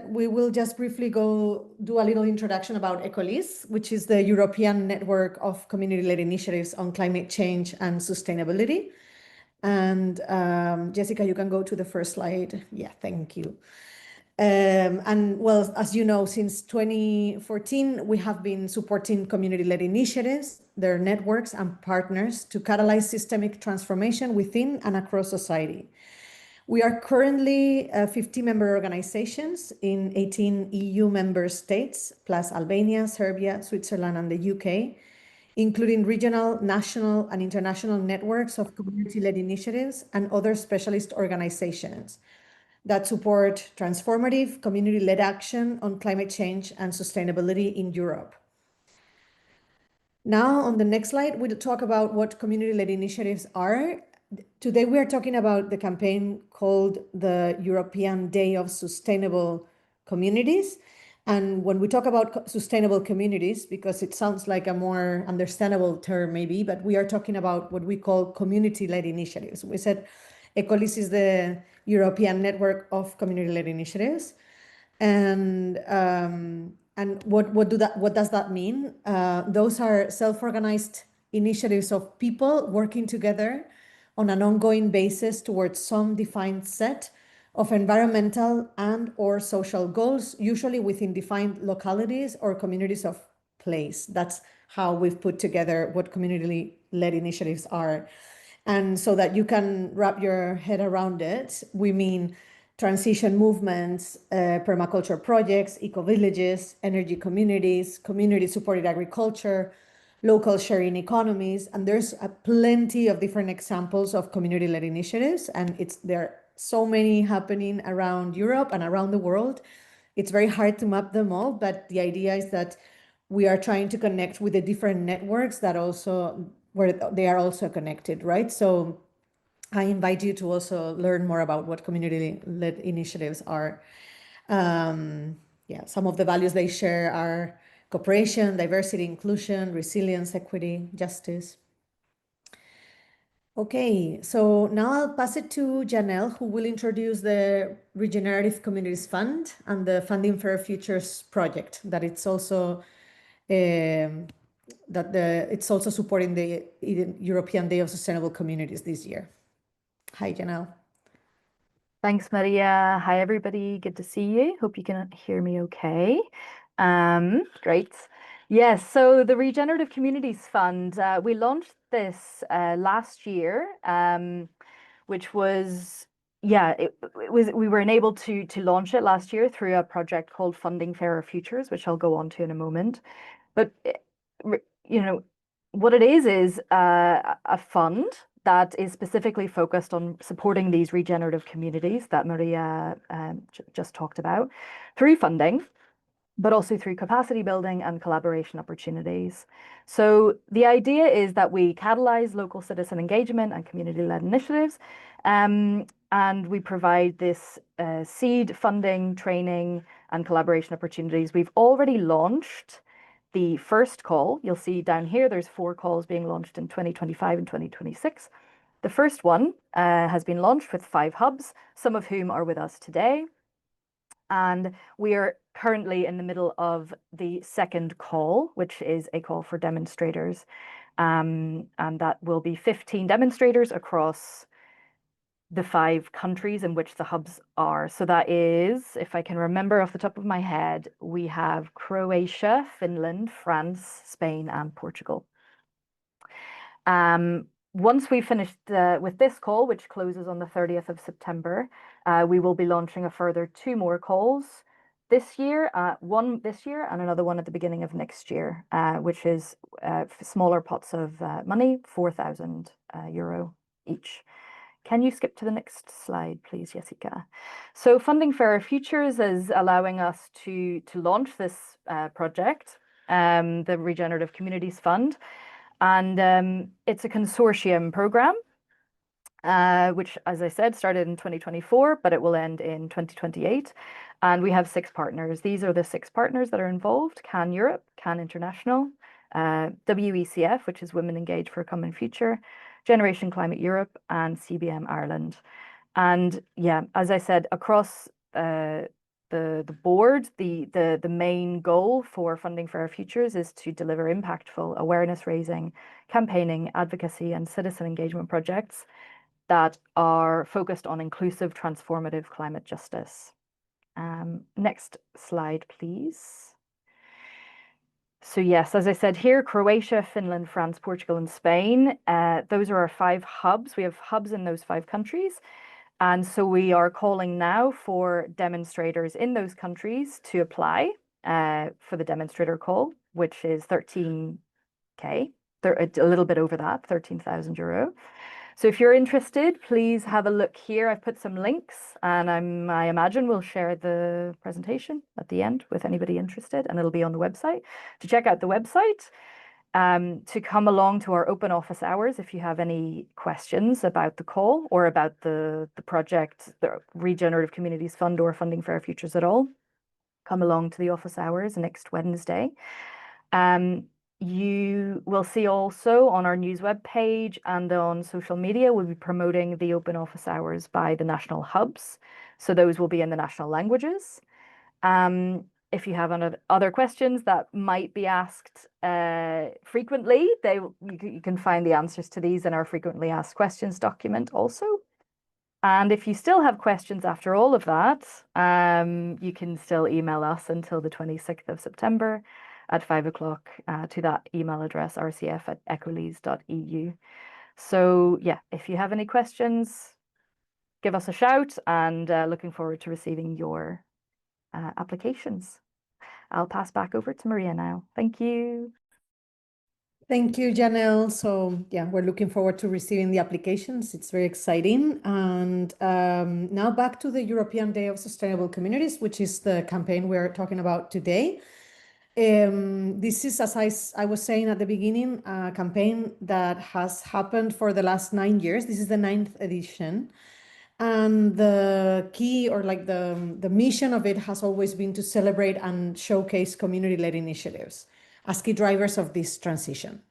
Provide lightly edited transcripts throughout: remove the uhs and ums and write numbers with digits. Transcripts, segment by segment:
we will just briefly go do a little introduction about ECOLIS, which is the European network of community-led initiatives on climate change and sustainability. And Jessica, you can go to the first slide. Yeah, thank you. And well, as you know, since 2014, we have been supporting community-led initiatives, their networks and partners to catalyze systemic transformation within and across society. We are currently 50 member organizations in 18 EU member states, plus Albania, Serbia, Switzerland, and the UK, including regional, national, and international networks of community-led initiatives and other specialist organizations that support transformative community-led action on climate change and sustainability in Europe. Now, on the next slide, we'll talk about what community-led initiatives are. Today, we are talking about the campaign called the European Day of Sustainable Communities. And when we talk about sustainable communities, because it sounds like a more understandable term maybe, but we are talking about what we call community-led initiatives. We said ECOLIS is the European network of community-led initiatives. And what does that mean? Those are self-organized initiatives of people working together on an ongoing basis towards some defined set of environmental and or social goals, usually within defined localities or communities of place. That's how we've put together what community-led initiatives are. And so that you can wrap your head around it, we mean transition movements, permaculture projects, eco-villages, energy communities, community-supported agriculture, local sharing economies, and there's plenty of different examples of community-led initiatives, and there are so many happening around Europe and around the world. It's very hard to map them all, but the idea is that we are trying to connect with the different networks that also, where they are also connected, right? So I invite you to also learn more about what community-led initiatives are. Yeah, some of the values they share are cooperation, diversity, inclusion, resilience, equity, justice. Okay, so now I'll pass it to Janelle, who will introduce the Regenerative Communities Fund and the Funding Fair Futures project that it's also it's also supporting the European Day of Sustainable Communities this year. Hi, Janelle. Thanks, Maria. Hi, everybody. Good to see you. Hope you can hear me okay. Great. Yes, so the Regenerative Communities Fund, we launched this last year, which was, yeah, we were enabled to launch it last year through a project called Funding Fairer Futures, which I'll go on to in a moment. But, you know, what it is a fund that is specifically focused on supporting these regenerative communities that Maria just talked about through funding, but also through capacity building and collaboration opportunities. So the idea is that we catalyze local citizen engagement and community-led initiatives, and we provide this seed funding, training, and collaboration opportunities. We've already launched the first call. You'll see down here, there's 4 calls being launched in 2025 and 2026. The first one has been launched with 5 hubs, some of whom are with us today. And we are currently in the middle of the second call, which is a call for demonstrators. And that will be 15 demonstrators across the 5 countries in which the hubs are. So that is, if I can remember off the top of my head, we have Croatia, Finland, France, Spain, and Portugal. Once we've finished with this call, which closes on the 30th of September, we will be launching a further 2 more calls this year, one this year and another one at the beginning of next year, which is smaller pots of money, €4,000 each. Can you skip to the next slide, please, Jessica? So Funding Fairer Futures is allowing us to launch this project, the Regenerative Communities Fund. And it's a consortium program, which, as I said, started in 2024, but it will end in 2028. And we have 6 partners. These are the 6 partners that are involved: CAN Europe, CAN International, WECF, which is Women Engaged for a Common Future, Generation Climate Europe, and CBM Ireland. And yeah, as I said, across the board, the main goal for Funding for Our Futures is to deliver impactful awareness raising, campaigning, advocacy, and citizen engagement projects that are focused on inclusive, transformative climate justice. Next slide, please. So yes, as I said here, Croatia, Finland, France, Portugal, and Spain, those are our 5 hubs. We have hubs in those 5 countries. And so we are calling now for demonstrators in those countries to apply for the demonstrator call, which is 13K, a little bit over that, 13,000 euro. So if you're interested, please have a look here. I've put some links, and I imagine we'll share the presentation at the end with anybody interested, and it'll be on the website. To check out the website, to come along to our open office hours if you have any questions about the call or about the project, the Regenerative Communities Fund or Funding for Our Futures at all. Come along to the office hours next Wednesday. You will see also on our news web page and on social media, we'll be promoting the open office hours by the national hubs. So those will be in the national languages. If you have other questions that might be asked frequently, you can find the answers to these in our frequently asked questions document also. And if you still have questions after all of that, you can still email us until the 26th of September at 5 o'clock to that email address, rcf@equalise.eu. So yeah, if you have any questions, give us a shout, and looking forward to receiving your applications. I'll pass back over to Maria now. Thank you. Thank you, Janelle. So yeah, we're looking forward to receiving the applications. It's very exciting. And now back to the European Day of Sustainable Communities, which is the campaign we're talking about today. This is, as I was saying at the beginning, a campaign that has happened for the last 9 years. This is the 9th edition. And the key, or like the mission of it, has always been to celebrate and showcase community-led initiatives as key drivers of this transition.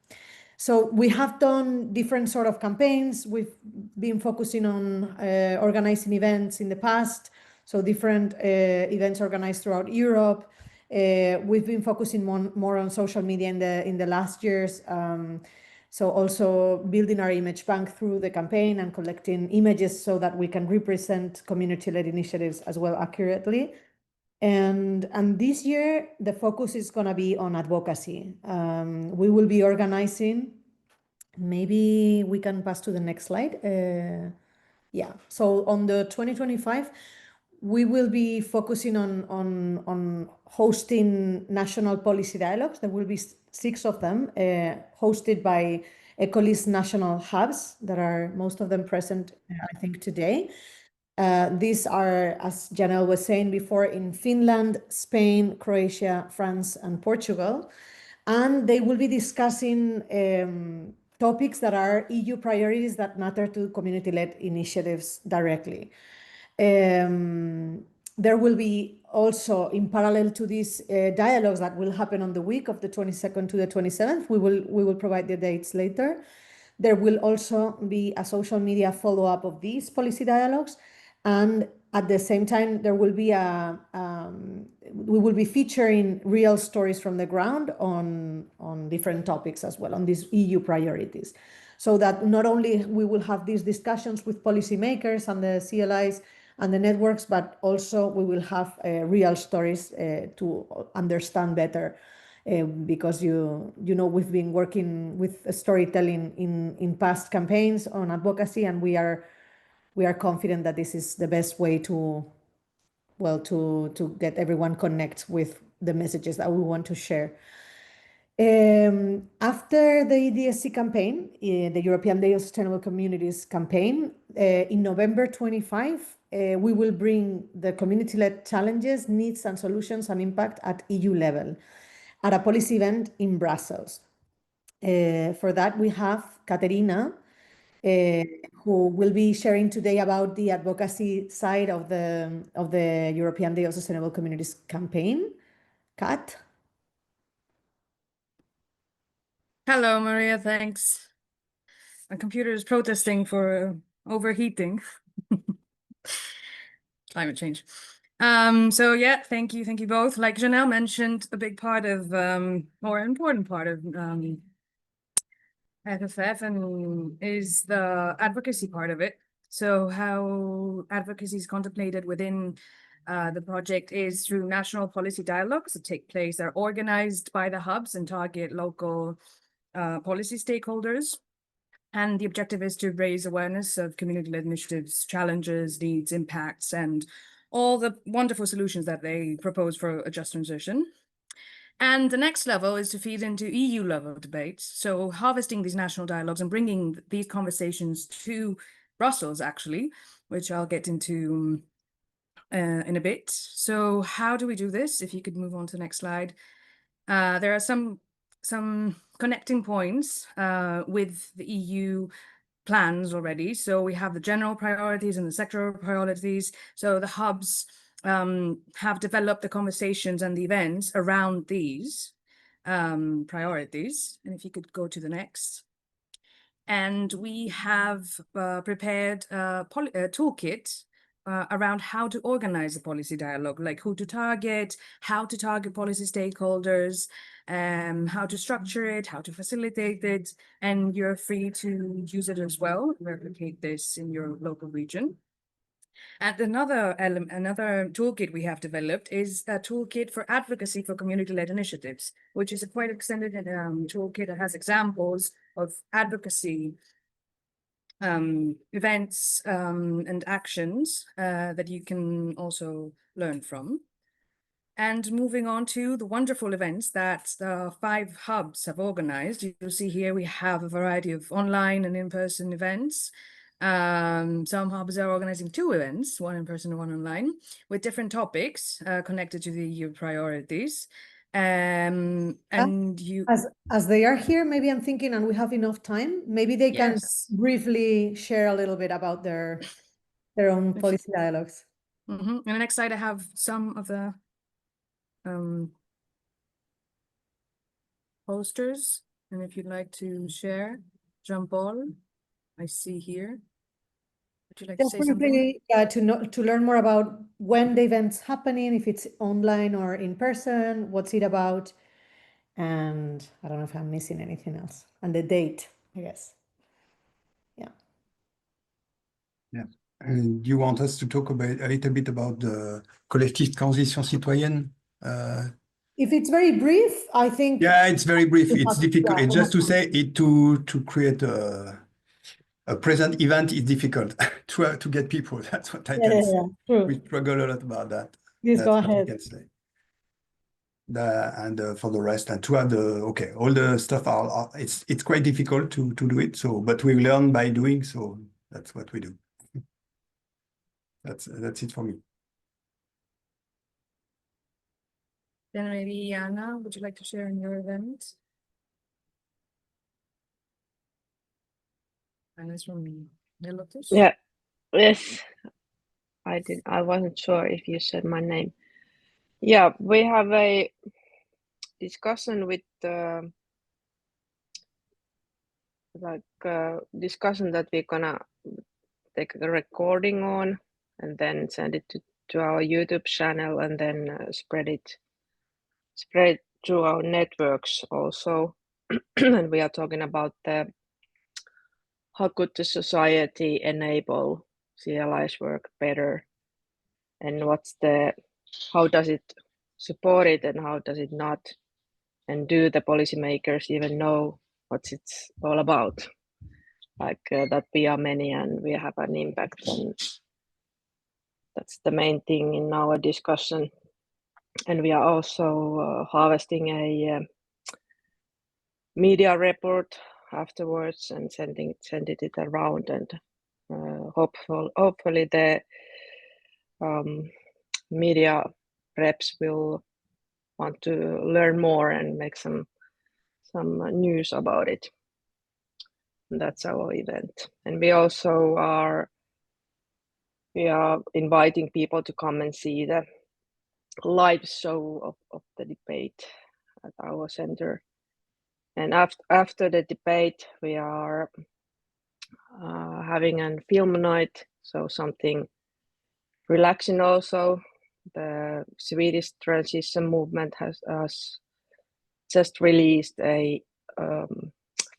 So we have done different sort of campaigns. We've been focusing on organizing events in the past, so different events organized throughout Europe. We've been focusing more on social media in the last years. So also building our image bank through the campaign and collecting images so that we can represent community-led initiatives as well accurately. And this year, the focus is going to be on advocacy. We will be organizing, maybe we can pass to the next slide. Yeah, so on the 2025, we will be focusing on hosting national policy dialogues. There will be 6 of them hosted by Equalise national hubs that are most of them present, I think, today. These are, as Janelle was saying before, in Finland, Spain, Croatia, France, and Portugal. And they will be discussing topics that are EU priorities that matter to community-led initiatives directly. There will be also, in parallel to these dialogues that will happen on the week of the 22nd to the 27th, we will provide the dates later. There will also be a social media follow-up of these policy dialogues. And at the same time, there will be we will be featuring real stories from the ground on different topics as well, on these EU priorities. So that not only we will have these discussions with policymakers and the CLIs and the networks, but also we will have real stories to understand better. Because we've been working with storytelling in past campaigns on advocacy, and we are confident that this is the best way to get everyone connect with the messages that we want to share. After the EDSC campaign, the European Day of Sustainable Communities campaign, in November 25, we will bring the community-led challenges, needs and solutions and impact at EU level at a policy event in Brussels. For that, we have Katerina, who will be sharing today about the advocacy side of the European Day of Sustainable Communities campaign. Kat? Hello, Maria, thanks. My computer is protesting for overheating. Climate change. So yeah, thank you both. Like Janelle mentioned, a big part of, or important part of FFF and is the advocacy part of it. So how advocacy is contemplated within the project is through national policy dialogues that take place. They're organized by the hubs and target local policy stakeholders. And the objective is to raise awareness of community-led initiatives, challenges, needs, impacts, and all the wonderful solutions that they propose for a just transition. And the next level is to feed into EU level debates. So harvesting these national dialogues and bringing these conversations to Brussels, actually, which I'll get into in a bit. So how do we do this? If you could move on to the next slide. There are some connecting points with the EU plans already. So we have the general priorities and the sectoral priorities. So the hubs have developed the conversations and the events around these priorities. And if you could go to the next. And we have prepared a toolkit around how to organize a policy dialogue, like who to target, how to target policy stakeholders, how to structure it, how to facilitate it, and you're free to use it as well, replicate this in your local region. And another toolkit we have developed is a toolkit for advocacy for community-led initiatives, which is a quite extended toolkit that has examples of advocacy events and actions that you can also learn from. And moving on to the wonderful events that the 5 hubs have organized. You'll see here we have a variety of online and in-person events. Some hubs are organizing 2 events, one in person and one online, with different topics connected to the EU priorities. And you, As they are here, maybe I'm thinking, and we have enough time, maybe they can yes. briefly share a little bit about their own policy dialogues. And the next slide, I have some of the posters, and if you'd like to share, Jean-Paul, I see here. Would you like to say something? Definitely, to learn more about when the event's happening, if it's online or in person, what's it about, and I don't know if I'm missing anything else, and the date, I guess. Yeah. Yeah. And you want us to talk about a little bit about the collective transition citoyenne? If it's very brief, I think. Yeah, it's very brief. we It's have- difficult. yeah, It's we just have to say it to create a present event is difficult to get people. That's what I can say. Yeah, true. We struggle a lot about that. Please That's go what I ahead. can say. And for the rest, and to have all the stuff it's quite difficult to do it. So, but we learn by doing. So that's what we do. That's it for me. Then maybe Anna, would you like to share in your event? And it's from Lotus. Yeah, yes, I wasn't sure if you said my name. Yeah, we have a discussion with discussion that we're gonna take a recording on and then send it to our YouTube channel and then spread through our networks also. And we are talking about how could the society enable CLI's work better, and how does it support it and how does it not, and do the policymakers even know what it's all about, like that we are many and we have an impact, and that's the main thing in our discussion. And we are also harvesting a media report afterwards and sending it around, and hopefully the media reps will want to learn more and make some news about it. And that's our event. And we also are inviting people to come and see the live show of the debate at our center. And after the debate, we are having a film night, so something relaxing also, the Swedish transition movement has just released a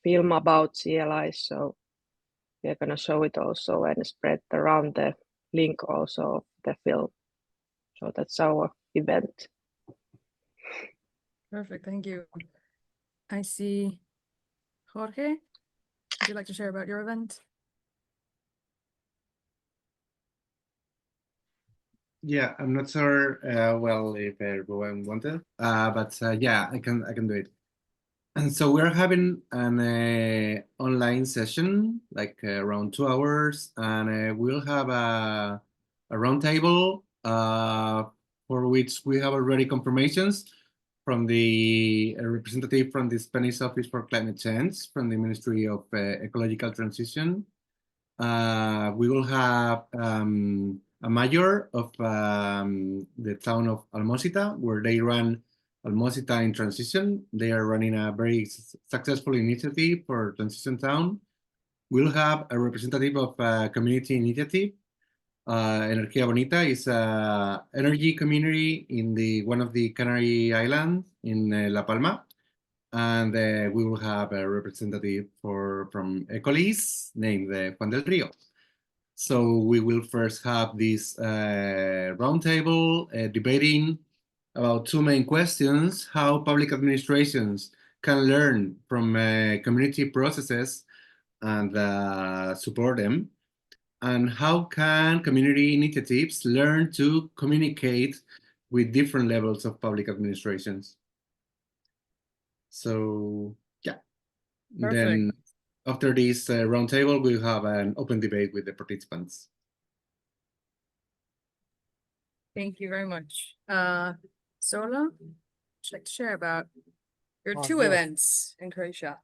film about CLI, so we're gonna show it also and spread around the link also of the film. So that's our event. Perfect, thank you. I see Jorge. Would you like to share about your event? Yeah, I'm not sure well if everyone wanted, but yeah, I can do it. And so we're having an online session, like around 2 hours, and we'll have a roundtable for which we have already confirmations from the representative from the Spanish Office for Climate Change, from the Ministry of Ecological Transition. We will have a mayor of the town of Almocita, where they run Almocita in Transition. They are running a very successful initiative for Transition Town. We'll have a representative of community initiative. Energía Bonita is an energy community in one of the Canary Islands in La Palma. And we will have a representative from Ecolis named Juan del Rio. So we will first have this roundtable debating about two main questions: how public administrations can learn from community processes and support them, and how can community initiatives learn to communicate with different levels of public administrations. So yeah, Perfect. then after this roundtable, we'll have an open debate with the participants. Thank you very much. Sola, would you like to share about your two yes. events in Croatia?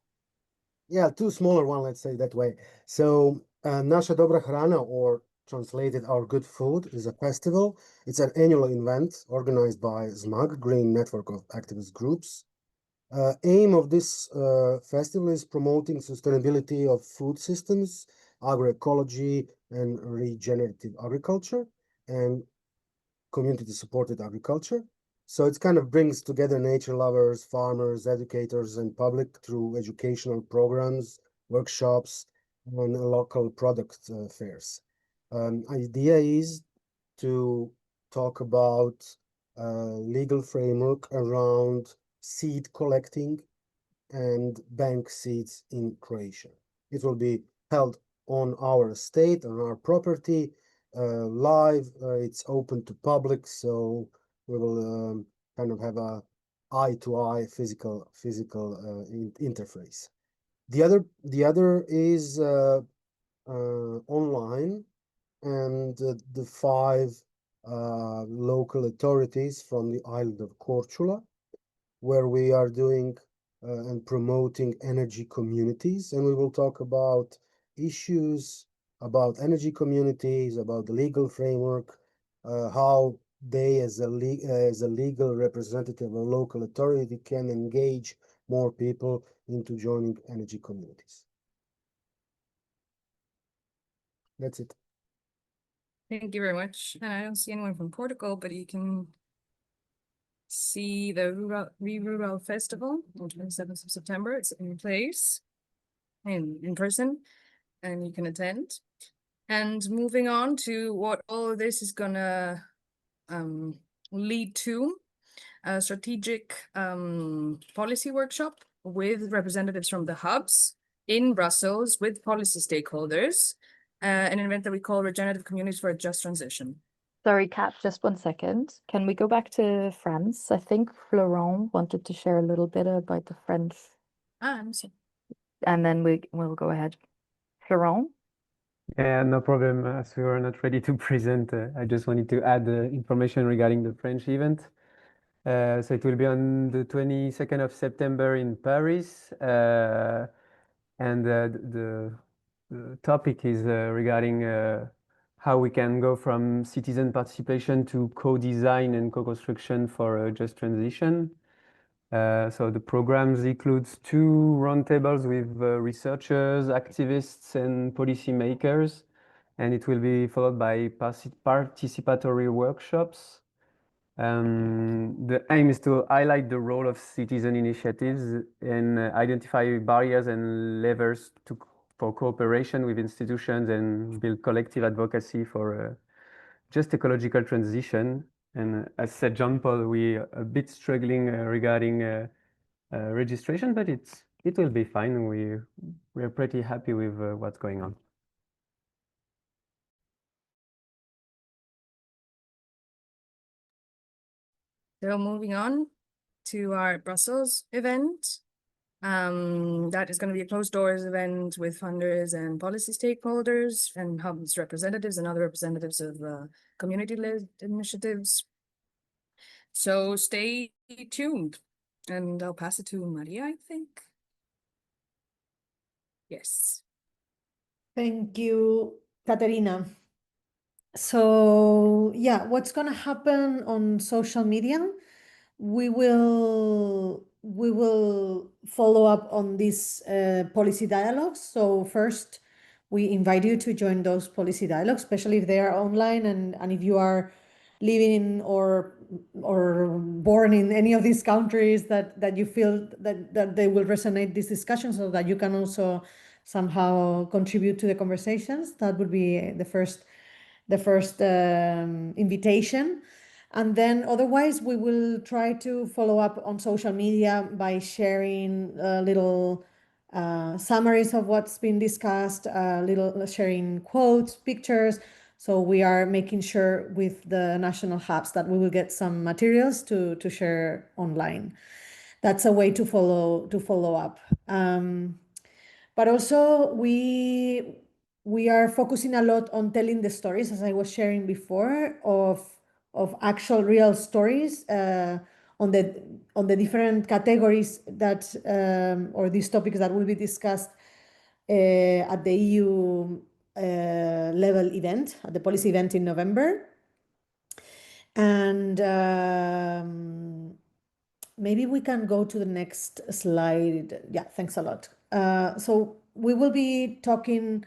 Yeah, two smaller one, let's say that way. So Naša Dobra Hrana, or translated Our Good Food, is a festival. It's an annual event organized by ZMAG, Green Network of Activist Groups. Aim of this festival is promoting sustainability of food systems, agroecology, and regenerative agriculture, and community-supported agriculture. So it kind of brings together nature lovers, farmers, educators, and public through educational programs, workshops, and local product fairs. Idea is to talk about legal framework around seed collecting and bank seeds in Croatia. It will be held on our estate, on our property, live. It's open to public, so we will kind of have a eye-to-eye physical interface. The other is online, and the 5 local authorities from the island of Korčula, where we are doing and promoting energy communities, and we will talk about issues about energy communities, about the legal framework, how they as a legal representative or local authority can engage more people into joining energy communities. That's it. Thank you very much. And I don't see anyone from Portugal, but you can see the Rural Festival on 27th of September. It's in place in person, and you can attend. And moving on to what all of this is gonna lead to, a strategic policy workshop with representatives from the hubs in Brussels with policy stakeholders, an event that we call Regenerative Communities for a Just Transition. Sorry, Kat, just 1 second. Can we go back to France? I think Florent wanted to share a little bit about the French, I'm sorry. and then we'll go ahead. Florent? Yeah, no problem. As we were not ready to present, I just wanted to add information regarding the French event. So it will be on the 22nd of September in Paris. And the topic is regarding how we can go from citizen participation to co-design and co-construction for a just transition. So the programs includes 2 roundtables with researchers, activists, and policymakers, and it will be followed by participatory workshops. The aim is to highlight the role of citizen initiatives and identify barriers and levers for cooperation with institutions and build collective advocacy for just ecological transition. And as said John Paul, we are a bit struggling regarding registration, but it will be fine. We're pretty happy with what's going on. So moving on to our Brussels event. That is going to be a closed doors event with funders and policy stakeholders and Hub's representatives and other representatives of community-led initiatives. So stay tuned, and I'll pass it to Maria, I think. Yes. Thank you, Katerina. So yeah, what's going to happen on social media? We will follow up on these policy dialogues. So first, we invite you to join those policy dialogues, especially if they are online and if you are living in or born in any of these countries that you feel that they will resonate these discussions, so that you can also somehow contribute to the conversations. That would be the first invitation. And then otherwise, we will try to follow up on social media by sharing little summaries of what's been discussed, little sharing quotes, pictures. So we are making sure with the national hubs that we will get some materials to share online. That's a way to follow up. But also we are focusing a lot on telling the stories, as I was sharing before, of actual real stories on the different categories that or these topics that will be discussed at the EU level event, at the policy event in November. And maybe we can go to the next slide. Yeah, thanks a lot. So we will be telling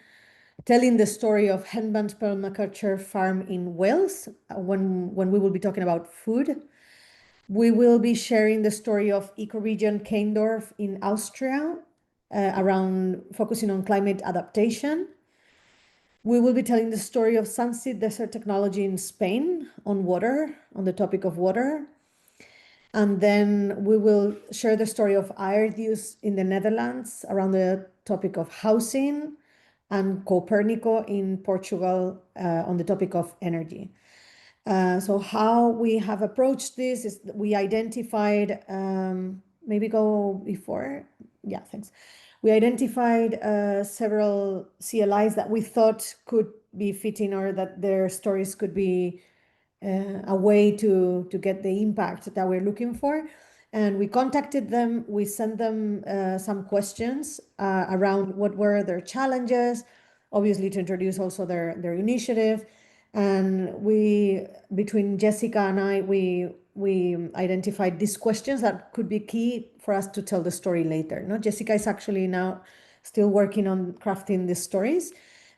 the story of Henbans Permaculture Farm in Wales when we will be talking about food. We will be sharing the story of ecoregion Keindorf in Austria, around focusing on climate adaptation. We will be telling the story of Sunseed Desert Technology in Spain on water, on the topic of water. And then we will share the story of Airdius in the Netherlands around the topic of housing, and Copernico in Portugal on the topic of energy. So how we have approached this is that we identified, maybe go before, yeah, thanks. We identified several CLIs that we thought could be fitting, or that their stories could be a way to get the impact that we're looking for. And we contacted them, we sent them some questions around what were their challenges, obviously to introduce also their initiative. And between Jessica and I, we identified these questions that could be key for us to tell the story later. No, Jessica is actually now still working on crafting these stories,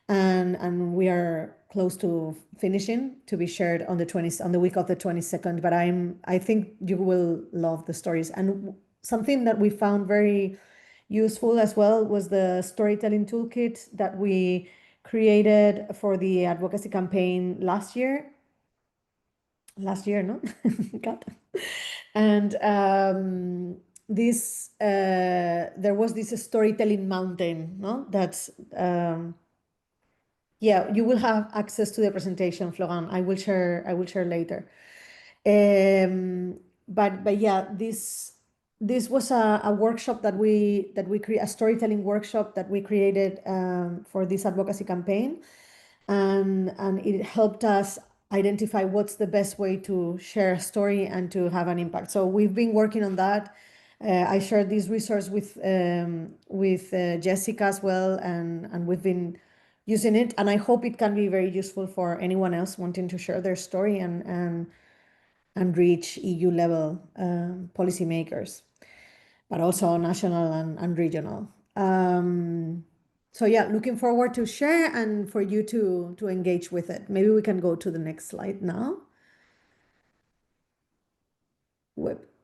and we are close to finishing, to be shared on the week of the 22nd. But I think you will love the stories. And something that we found very useful as well was the storytelling toolkit that we created for the advocacy campaign last year, no? God. And there was this storytelling mountain, no? That's yeah, you will have access to the presentation, Florent. I will share later. But yeah, this was a workshop that we create, a storytelling workshop that we created for this advocacy campaign, and it helped us identify what's the best way to share a story and to have an impact. So we've been working on that. I shared this resource with Jessica as well, and we've been using it, and I hope it can be very useful for anyone else wanting to share their story and reach EU level policymakers, but also national and regional. So yeah, looking forward to share and for you to engage with it. Maybe we can go to the next slide now.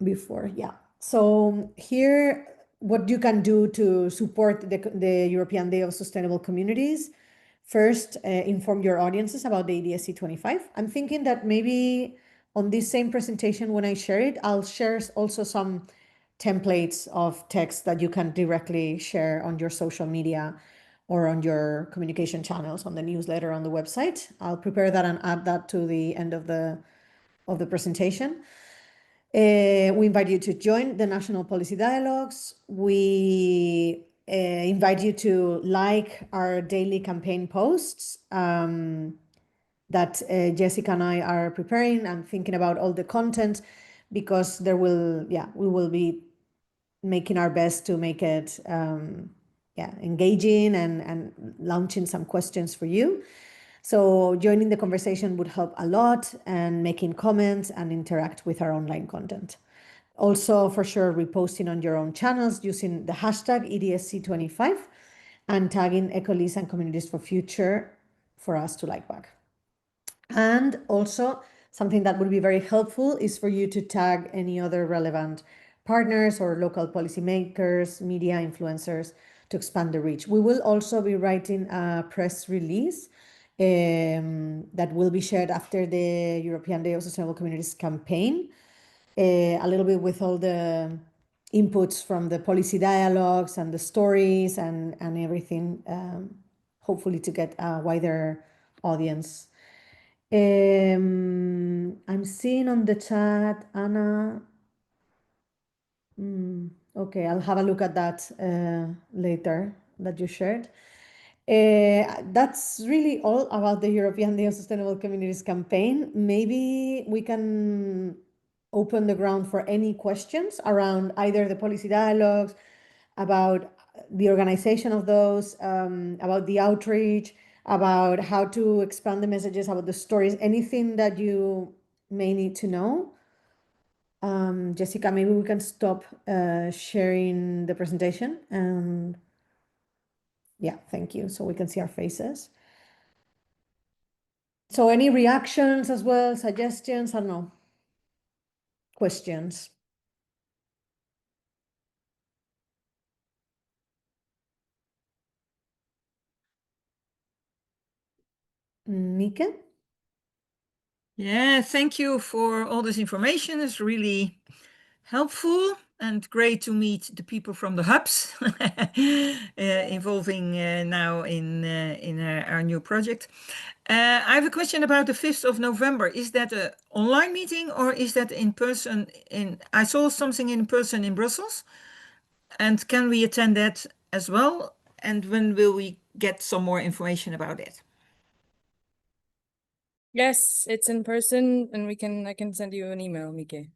before, yeah. So here, what you can do to support the European Day of Sustainable Communities. First, inform your audiences about the EDSC 25. I'm thinking that maybe on this same presentation, when I share it, I'll share also some templates of text that you can directly share on your social media or on your communication channels, on the newsletter, on the website. I'll prepare that and add that to the end of the presentation. We invite you to join the National Policy Dialogues. We invite you to like our daily campaign posts that Jessica and I are preparing and thinking about all the content, because we will be making our best to make it engaging and launching some questions for you. So joining the conversation would help a lot, and making comments and interact with our online content. Also, for sure, reposting on your own channels using the hashtag EDSC25 and tagging Ecolis and Communities for Future for us to like back. And also, something that would be very helpful is for you to tag any other relevant partners or local policymakers, media influencers, to expand the reach. We will also be writing a press release that will be shared after the European Day of Sustainable Communities campaign, a little bit with all the inputs from the policy dialogues and the stories and everything, hopefully to get a wider audience. I'm seeing on the chat, Anna. Okay, I'll have a look at that later that you shared. That's really all about the European Day of Sustainable Communities campaign. Maybe we can open the ground for any questions around either the policy dialogues, about the organization of those, about the outreach, about how to expand the messages, about the stories, anything that you may need to know. Jessica, maybe we can stop sharing the presentation, and yeah, thank you. So we can see our faces. So any reactions as well, suggestions, I don't know, questions? Mika? Yeah, thank you for all this information. It's really helpful and great to meet the people from the hubs involving now in our new project. I have a question about the 5th of November. Is that an online meeting or is that in person? I saw something in person in Brussels. And can we attend that as well? And when will we get some more information about it? Yes, it's in person, and I can send you an email, Mike.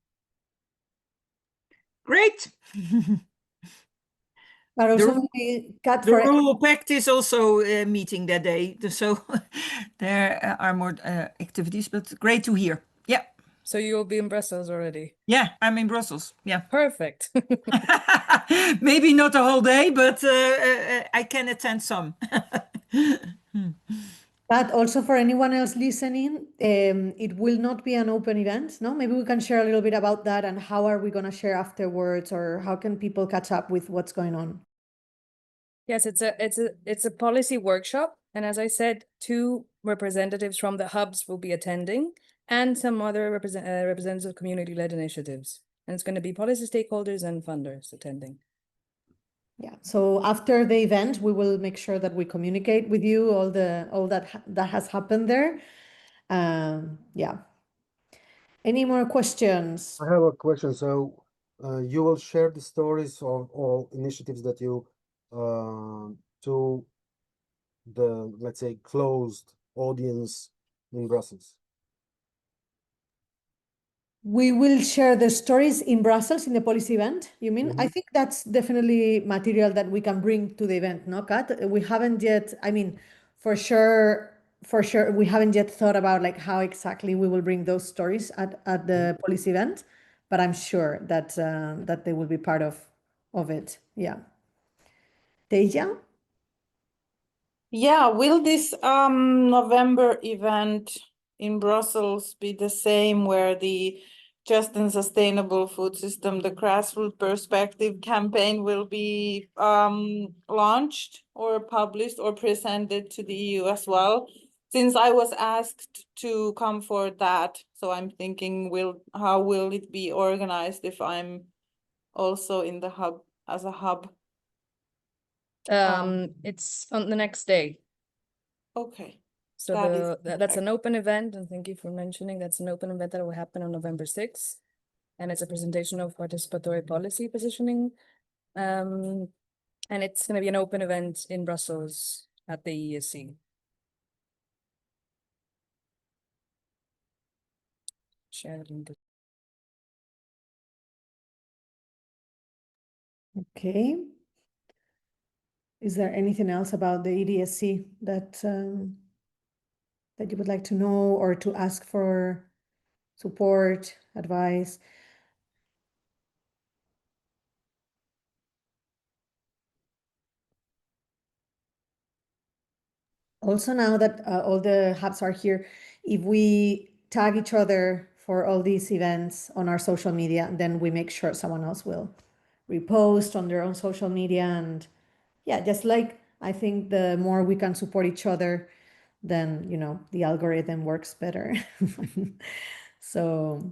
Great. But also the rural pact is also meeting that day, so there are more activities, but great to hear. Yeah. So you'll be in Brussels already? Yeah, I'm in Brussels. Yeah. Perfect. Maybe not the whole day, but I can attend some. But also for anyone else listening, it will not be an open event, no? Maybe we can share a little bit about that, and how are we going to share afterwards, or how can people catch up with what's going on? Yes, it's a policy workshop, and as I said, 2 representatives from the hubs will be attending, and some other representatives of community-led initiatives. And it's going to be policy stakeholders and funders attending. Yeah, so after the event, we will make sure that we communicate with you all that has happened there. Yeah. Any more questions? I have a question. So you will share the stories of all initiatives that you to the, let's say, closed audience in Brussels. We will share the stories in Brussels in the policy event, you mean? I think that's definitely material that we can bring to the event, no, Kat? We haven't yet, I mean, for sure, we haven't yet thought about like how exactly we will bring those stories at the policy event, but I'm sure that that they will be part of it. Yeah. Deja? Yeah, will this November event in Brussels be the same where the Just and Sustainable Food System, the Grassroots Perspective campaign will be launched or published or presented to the EU as well. Since I was asked to come for that, so I'm thinking, how will it be organized if I'm also in the hub as a hub? It's on the next day. Okay. So That is that's an perfect. open event, and thank you for mentioning that's an open event that will happen on November 6th. And it's a presentation of participatory policy positioning. And it's going to be an open event in Brussels at the ESC. Share the link. Okay. Is there anything else about the EDSC that that you would like to know or to ask for support, advice? Also, now that all the hubs are here, if we tag each other for all these events on our social media, then we make sure someone else will repost on their own social media. And yeah, just like I think the more we can support each other, then, you know, the algorithm works better. So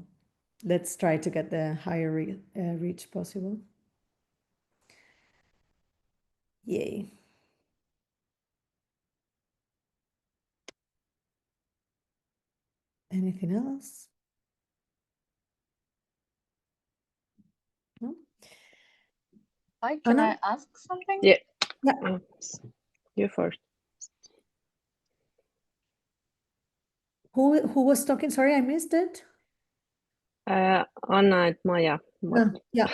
let's try to get the higher reach possible. Yay. Anything else? No? Hi, can Anna? I ask something? Yeah. Yeah. You first. Who was talking? Sorry, I missed it. Anna and Maya, Yeah.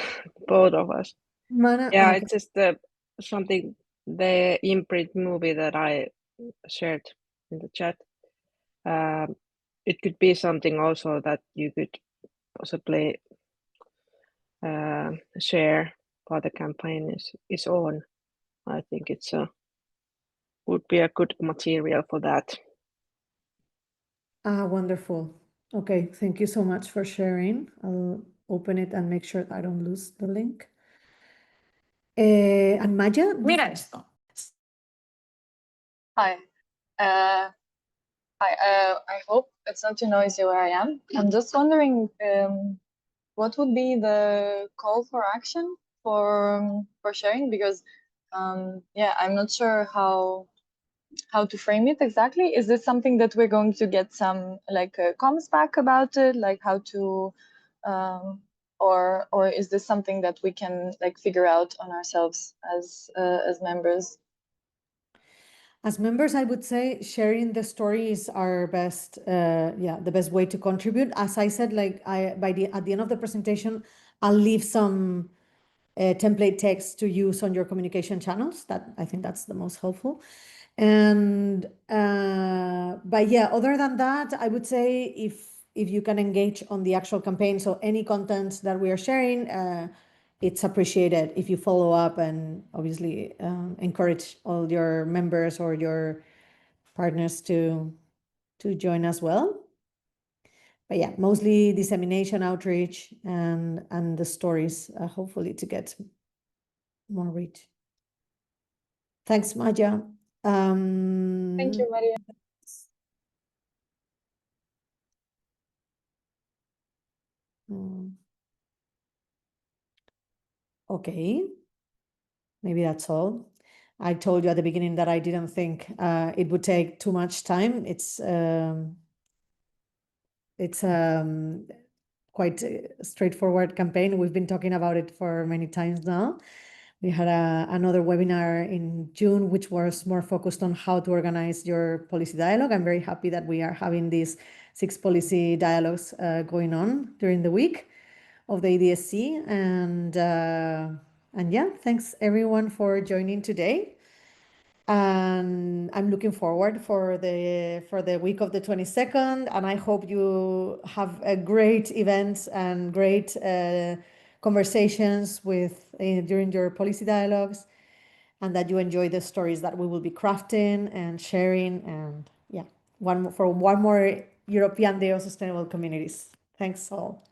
both of us. Mana, Yeah, okay. it's just something, the imprint movie that I shared in the chat. It could be something also that you could possibly share while the campaign is on. I think it's would be a good material for that. Wonderful. Okay, thank you so much for sharing. I'll open it and make sure I don't lose the link. And Maya? Mira esto. Hi. I hope it's not too noisy where I am. I'm just wondering, what would be the call for action for sharing? Because yeah, I'm not sure how to frame it exactly. Is this something that we're going to get some like comments back about it, like how to or is this something that we can like figure out on ourselves as members? As members, I would say sharing the story is our best, the best way to contribute. As I said, like at the end of the presentation, I'll leave some template text to use on your communication channels. That I think that's the most helpful. And but yeah, other than that, I would say if you can engage on the actual campaign, so any content that we are sharing, it's appreciated if you follow up and obviously encourage all your members or your partners to join as well. But yeah, mostly dissemination, outreach, and the stories, hopefully to get more reach. Thanks, Maya. Thank you, Maria. Okay, maybe that's all. I told you at the beginning that I didn't think it would take too much time. It's quite a straightforward campaign. We've been talking about it for many times now. We had another webinar in June, which was more focused on how to organize your policy dialogue. I'm very happy that we are having these 6 policy dialogues going on during the week of the EDSC. And yeah, thanks everyone for joining today. And I'm looking forward for the week of the 22nd, and I hope you have a great events and great conversations with during your policy dialogues, and that you enjoy the stories that we will be crafting and sharing. And yeah, one more European Day of Sustainable Communities. Thanks all.